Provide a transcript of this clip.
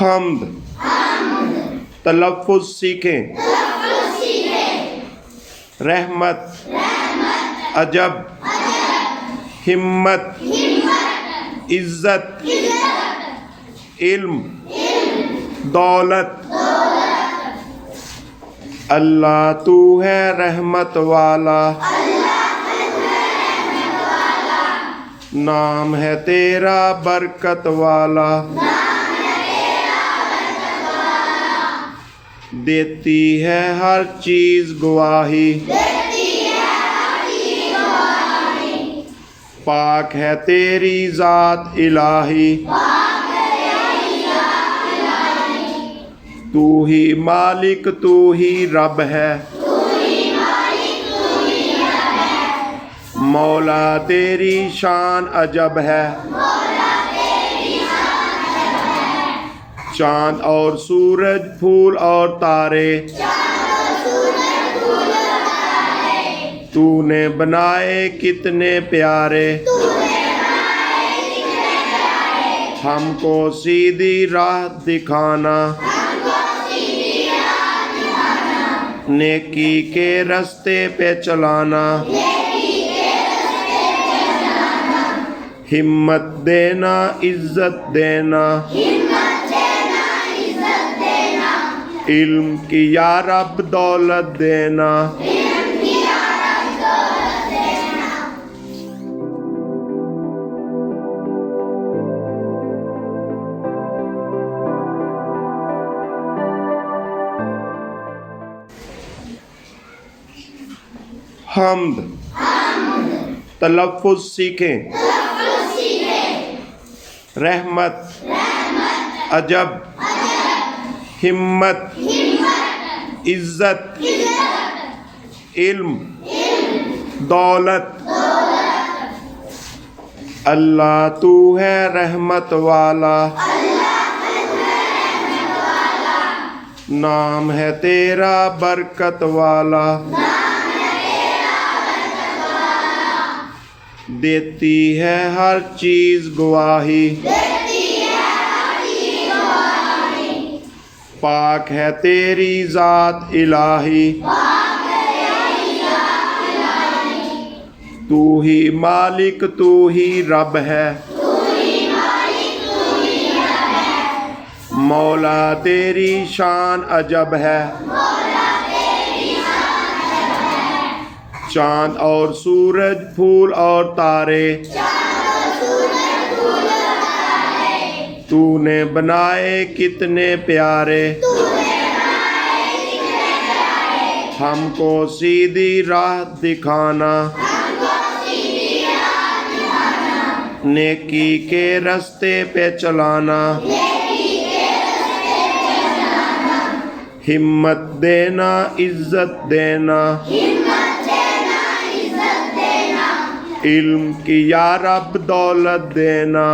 हम्द तलफ़्फ़ुज़ सीखें। रहमत अजब हिम्मत इज़्ज़त इल्म दौलत। अल्लाह तू है रहमत वाला, नाम है तेरा बरकत वाला। देती है हर चीज़ गवाही, पाक है तेरी ज़ात इलाही। तू ही मालिक तू ही रब है, मौला तेरी शान अजब है। चाँद और सूरज फूल और तारे तूने बनाए कितने प्यारे। हमको सीधी राह दिखाना, नेकी के रास्ते पे चलाना। हिम्मत देना इज़्ज़त देना, इल्म की या रब दौलत देना। हम्द तलफ़्फ़ुज़ सीखें। रहमत अजब हिम्मत इज़्ज़त इल्म दौलत। अल्लाह तू है रहमत वाला, नाम है तेरा बरकत वाला। देती है हर चीज़ गवाही, पाक है तेरी ज़ात इलाही। तू ही मालिक तू ही रब है, मौला तेरी शान अजब है। चाँद और सूरज फूल और तारे तूने बनाए कितने प्यारे। हमको सीधी राह दिखाना, नेकी के रास्ते पे चलाना। हिम्मत देना इज़्ज़त देना, इल्म की या रब दौलत देना।